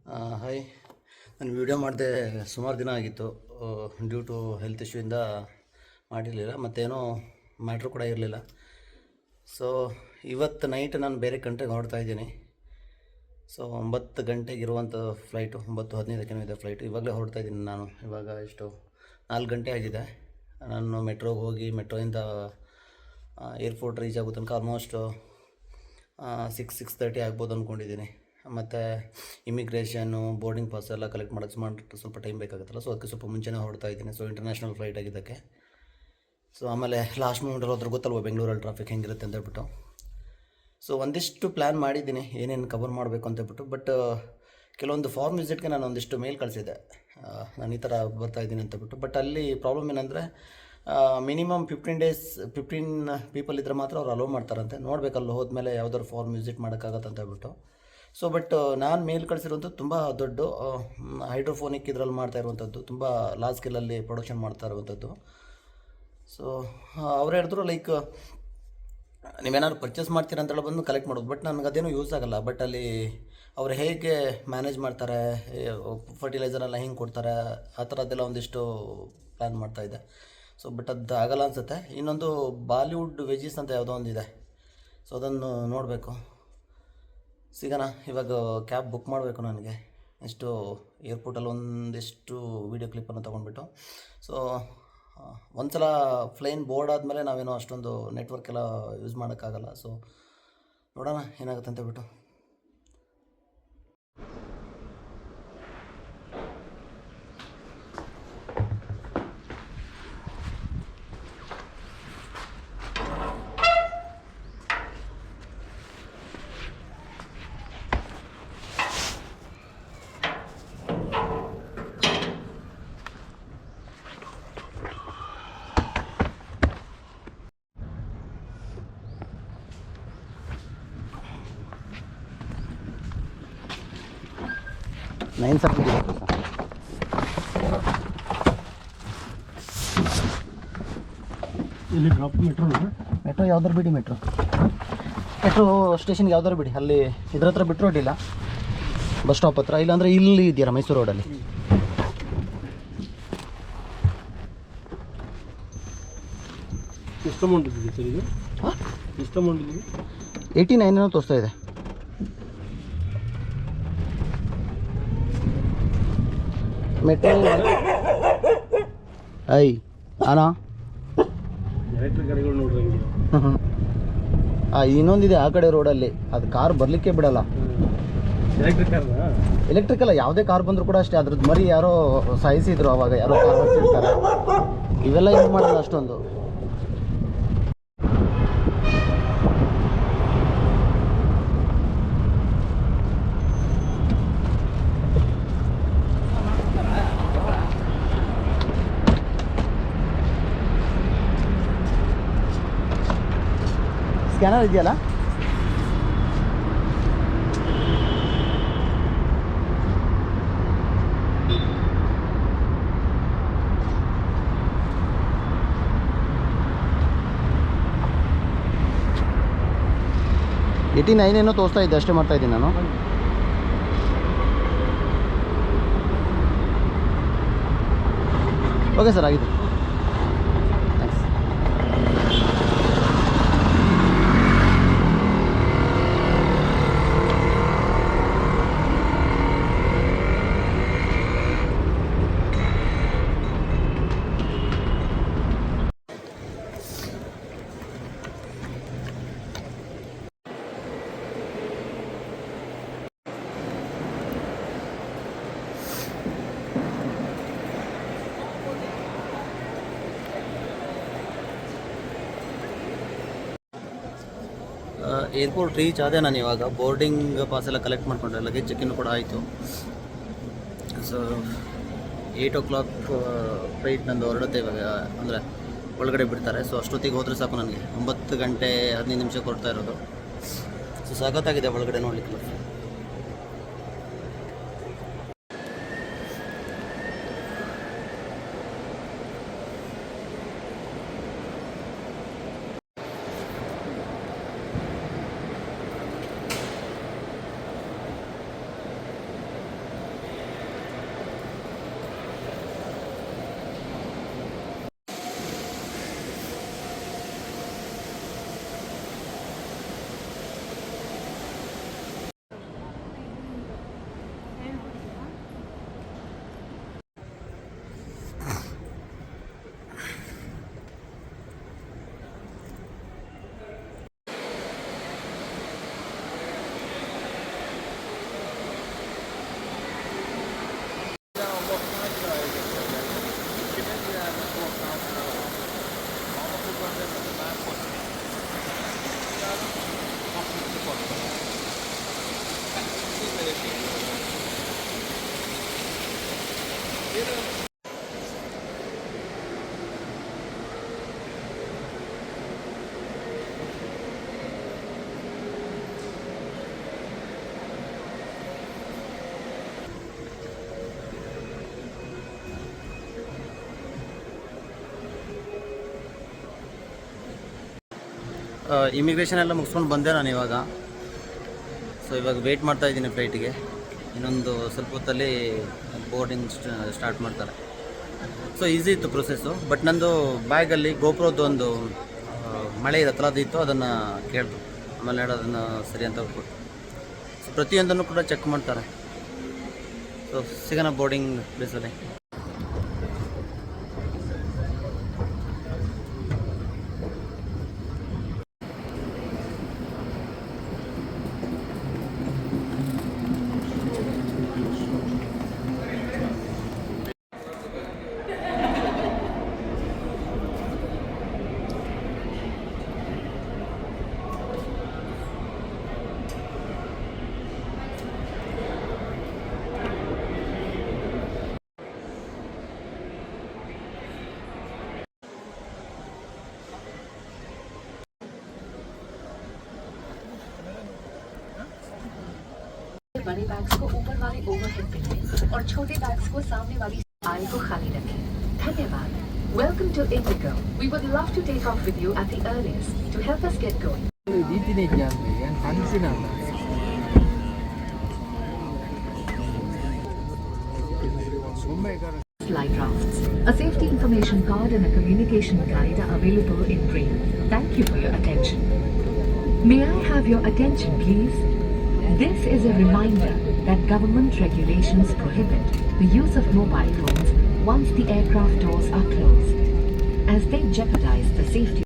Hi. ನಾನು video ಮಾಡಿದೆ ಸುಮಾರು ದಿನ ಆಗಿತ್ತು. ಡ್ಯೂ ಟು ಹೆಲ್ತ್ ಇಶ್ಯೂಯಿಂದ ಮಾಡಿರಲಿಲ್ಲ, ಮತ್ತೇನೋ ಮ್ಯಾಟ್ರ್ ಕೂಡ ಇರಲಿಲ್ಲ. ಸೊ ಇವತ್ತು ನೈಟ್ ನಾನು ಬೇರೆ ಕಂಟ್ರಿಗೆ ಹೊರಡ್ತಾ ಇದ್ದೀನಿ. ಸೊ 9 ಗಂಟೆಗೆ ಇರುವಂಥ ಫ್ಲೈಟು, 9:15ಕ್ಕೇನೋ ಇದೆ ಫ್ಲೈಟು. ಇವಾಗಲೇ ಹೊರಡ್ತಾ ಇದ್ದೀನಿ ನಾನು. ಇವಾಗ ಎಷ್ಟು 4 ಗಂಟೆ ಆಗಿದೆ. ನಾನು ಮೆಟ್ರೋಗೆ ಹೋಗಿ ಮೆಟ್ರೋಯಿಂದ ಏರ್ಪೋರ್ಟ್ ರೀಚ್ ಆಗೋ ತನಕ ಆಲ್ಮೋಸ್ಟ್ 6:30 ಆಗ್ಬೋದು ಅಂದ್ಕೊಂಡಿದ್ದೀನಿ. ಮತ್ತು ಇಮಿಗ್ರೇಷನ್ನು, ಬೋರ್ಡಿಂಗ್ ಪಾಸ್ ಎಲ್ಲ ಕಲೆಕ್ಟ್ ಮಾಡೋಕ್ಕೆ ಸ್ವಲ್ಪ ಟೈಮ್ ಬೇಕಾಗುತ್ತಲ್ಲ, ಸೊ ಅದಕ್ಕೆ ಸ್ವಲ್ಪ ಮುಂಚೆನೇ ಹೊರಡ್ತಾ ಇದ್ದೀನಿ. ಸೊ ಇಂಟರ್ನ್ಯಾಷನಲ್ ಫ್ಲೈಟ್ ಆಗಿದ್ದಕ್ಕೆ. ಸೊ ಆಮೇಲೆ ಲಾಸ್ಟ್ ಮೂಮೆಂಟಲ್ಲಿ ಹೋದ್ರೆ ಗೊತ್ತಲ್ವ ಬೆಂಗಳೂರಲ್ಲಿ ಟ್ರಾಫಿಕ್ ಹೆಂಗಿರುತ್ತೆ ಅಂತ ಹೇಳ್ಬಿಟ್ಟು. ಸೊ ಒಂದಿಷ್ಟು ಪ್ಲ್ಯಾನ್ ಮಾಡಿದ್ದೀನಿ ಏನೇನು ಕವರ್ ಮಾಡಬೇಕು ಅಂತ ಹೇಳ್ಬಿಟ್ಟು. ಬಟ್ ಕೆಲವೊಂದು ಫಾರ್ಮ್ ವಿಸಿಟ್ಗೆ ನಾನು ಒಂದಿಷ್ಟು ಮೇಲ್ ಕಳಿಸಿದ್ದೆ, ನಾನು ಈ ಥರ ಬರ್ತಾಯಿದ್ದೀನಿ ಅಂತ ಹೇಳ್ಬಿಟ್ಟು. ಬಟ್ ಅಲ್ಲಿ ಪ್ರಾಬ್ಲಮ್ ಏನಂದರೆ ಮಿನಿಮಮ್ 15 ಪೀಪಲ್ ಇದ್ದರೆ ಮಾತ್ರ ಅವ್ರು ಅಲೋ ಮಾಡ್ತಾರಂತೆ. ನೋಡಬೇಕಲ್ಲ ಹೋದ್ಮೇಲೆ ಯಾವ್ದಾದ್ರು ಫಾರ್ಮ್ ವಿಸಿಟ್ ಮಾಡೋಕ್ಕಾಗತ್ತೆ ಅಂತ ಹೇಳ್ಬಿಟ್ಟು. ಸೊ ಬಟ್ ನಾನು ಮೇಲ್ ಕಳಿಸಿರುವಂಥದ್ದು ತುಂಬ ದೊಡ್ಡ ಹೈಡ್ರೋಫೋನಿಕ್ ಇದರಲ್ಲಿ ಮಾಡ್ತಾ ಇರುವಂಥದ್ದು, ತುಂಬ ಲಾರ್ಜ್ ಸ್ಕೇಲಲ್ಲಿ ಪ್ರೊಡಕ್ಷನ್ ಮಾಡ್ತಾ ಇರುವಂಥದ್ದು. ಸೊ ಅವ್ರು ಹೇಳಿದ್ರು ಲೈಕ್ ನೀವೇನಾದ್ರು ಪರ್ಚೇಸ್ ಮಾಡ್ತೀರ ಅಂತೇಳಿ ಬಂದು ಕಲೆಕ್ಟ್ ಮಾಡೋದು. ಬಟ್ ನನಗೆ ಅದೇನೂ ಯೂಸ್ ಆಗೋಲ್ಲ. ಬಟ್ ಅಲ್ಲಿ ಅವ್ರು ಹೇಗೆ ಮ್ಯಾನೇಜ್ ಮಾಡ್ತಾರೆ, ಫರ್ಟಿಲೈಸರೆಲ್ಲ ಹೆಂಗೆ ಕೊಡ್ತಾರೆ, ಆ ಥರದ್ದೆಲ್ಲ ಒಂದಿಷ್ಟು ಪ್ಲ್ಯಾನ್ ಮಾಡ್ತಾಯಿದ್ದೆ. ಸೊ ಬಟ್ ಅದು ಆಗಲ್ಲ ಅನಿಸುತ್ತೆ. ಇನ್ನೊಂದು ಬಾಲಿವುಡ್ ವೆಜೀಸ್ ಅಂತ ಯಾವುದೋ ಒಂದಿದೆ, ಸೊ ಅದನ್ನು ನೋಡಬೇಕು. ಸಿಗೋಣ. ಇವಾಗ ಕ್ಯಾಬ್ ಬುಕ್ ಮಾಡಬೇಕು ನನಗೆ. ನೆಕ್ಸ್ಟು ಏರ್ಪೋರ್ಟಲ್ಲಿ ಒಂದಿಷ್ಟು ವೀಡಿಯೋ ಕ್ಲಿಪ್ಪನ್ನು ತೊಗೊಂಡ್ಬಿಟ್ಟು. ಸೊ ಒಂದು ಸಲ ಫ್ಲೈನ್ ಬೋರ್ಡ್ ಆದಮೇಲೆ ನಾವೇನೋ ಅಷ್ಟೊಂದು ನೆಟ್ವರ್ಕ್ ಎಲ್ಲ ಯೂಸ್ ಮಾಡೋಕ್ಕಾಗಲ್ಲ. ಸೊ ನೋಡೋಣ ಏನಾಗುತ್ತೆ ಅಂತ ಹೇಳ್ಬಿಟ್ಟು. ನೈನ್ ಸರ್ ಇಲ್ಲಿ ಡ್ರಾಪ್ ಮೆಟ್ರೋ ಯಾವ್ದಾರು ಬಿಡಿ, ಮೆಟ್ರೋ ಸ್ಟೇಷನ್ಗೆ ಯಾವ್ದಾರು ಬಿಡಿ. ಅಲ್ಲಿ ಇದ್ರ ಹತ್ರ ಬಿಟ್ಟರು ಅಡ್ಡಿಲ್ಲ, ಬಸ್ ಸ್ಟಾಪ್ ಹತ್ರ. ಇಲ್ಲಾಂದರೆ ಇಲ್ಲಿ ಇದೆಯಲ್ಲ ಮೈಸೂರು ರೋಡಲ್ಲಿ. ಎಷ್ಟು ಅಮೌಂಟ್ ಇದೆ ಸರ್ ಇದು? ಹಾಂ, ಎಷ್ಟು ಅಮೌಂಟ್ ಇದೆ? 89 ತೋರಿಸ್ತಾ ಇದೆ. ಮೆಟ್ರೋ ಐ ಅನಾ ಎಲೆಕ್ಟ್ರಿಕ್ ಗಾಡಿಗಳು ನೋಡ್ರಿ ಹಂಗೆ. ಇನ್ನೊಂದಿದೆ ಆ ಕಡೆ ರೋಡಲ್ಲಿ, ಅದು ಕಾರ್ ಬರಲಿಕ್ಕೆ ಬಿಡಲ್ಲ. ಎಲೆಕ್ಟ್ರಿಕ್ ಕಾರ್ ಎಲೆಕ್ಟ್ರಿಕಲ್ಲ, ಯಾವುದೇ ಕಾರ್ ಬಂದರೂ ಕೂಡ ಅಷ್ಟೇ. ಅದ್ರದ್ದು ಮರಿ ಯಾರೋ ಸಾಯಿಸಿದ್ರು ಅವಾಗ, ಯಾರೋ ಕಾರ್ ಬರ್ತಿರ್ತಾರೆ. ಇವೆಲ್ಲ ಏನು ಮಾಡಲ್ಲ ಅಷ್ಟೊಂದು. ಸ್ಕ್ಯಾನರ್ ಇದೆಯಲ್ಲ, ಏನೋ ತೋರಿಸ್ತಾ ಇದ್ದೆ, ಅಷ್ಟೇ ಮಾಡ್ತಾ ಇದ್ದೀನಿ ನಾನು. ಓಕೆ ಸರ್, ಆಗಿದೆ. ಏರ್ಪೋರ್ಟ್ ರೀಚ್ ಆದೆ ನಾನು. ಇವಾಗ ಬೋರ್ಡಿಂಗ್ ಪಾಸ್ ಎಲ್ಲ ಕಲೆಕ್ಟ್ ಮಾಡಿಕೊಂಡೆ, ಲಗೇಜ್ ಚೆಕ್ ಇನ್ ಕೂಡ ಆಯಿತು. ಸೊ 8 o'clock ಫ್ಲೈಟ್ ನಂದು ಹೊರಡುತ್ತೆ ಇವಾಗ, ಅಂದರೆ ಒಳಗಡೆ ಬಿಡ್ತಾರೆ. ಸೊ ಅಷ್ಟೊತ್ತಿಗೆ ಹೋದರೆ ಸಾಕು ನನಗೆ. 9 ಗಂಟೆ 15 ನಿಮಿಷಕ್ಕೆ ಹೊರಡ್ತಾ ಇರೋದು. ಸೊ ಸಖತ್ತಾಗಿದೆ ಒಳಗಡೆ ನೋಡಲಿಕ್ಕೆ. ಇಮಿಗ್ರೇಷನ್ ಎಲ್ಲ ಮುಗಿಸ್ಕೊಂಡು ಬಂದೆ ನಾನು ಇವಾಗ. ಸೊ ಇವಾಗ ವೆಯ್ಟ್ ಮಾಡ್ತಾ ಇದ್ದೀನಿ ಫ್ಲೈಟಿಗೆ. ಇನ್ನೊಂದು ಸ್ವಲ್ಪ ಹೊತ್ತಲ್ಲಿ ಬೋರ್ಡಿಂಗ್ ಸ್ಟಾರ್ಟ್ ಮಾಡ್ತಾರೆ. ಸೊ ಈಸಿ ಇತ್ತು ಪ್ರೊಸೆಸ್ಸು. ಬಟ್ ನಂದು ಬ್ಯಾಗಲ್ಲಿ ಗೋಪ್ರೋದು ಒಂದು ಮಳೆ ಇರುತ್ತಲ್ಲ ಅದು ಇತ್ತು, ಅದನ್ನು ಕೇಳಿದ್ರು. ಆಮೇಲೆ ಹೇಳಿ ಅದನ್ನು ಸರಿ ಅಂತ ಕೊಟ್ಟು. ಸೊ ಪ್ರತಿಯೊಂದನ್ನು ಕೂಡ ಚೆಕ್ ಮಾಡ್ತಾರೆ. ಸೊ ಸಿಗೋಣ ಬೋರ್ಡಿಂಗ್ ಪ್ಲೇಸಲ್ಲಿ. बड़े बैग्स को ऊपर वाले ओवरहेड बिन में और छोटे बैग्स को सामने वाली आल को खाली रखें। धन्यवाद। Welcome to Indigo. We would love to take off with you at the earliest. To help us get going, ರೀತಿನೇ ಇದೆಯಾ ಅಂದರೆ ಏನು ಕನಸಿನ slide rafts. A safety information card and a communication guide are available in Braille. Thank you for your attention. May I have your attention, please? This is a reminder that government regulations prohibit the use of mobile phones once the aircraft doors are closed, as they jeopardize the safety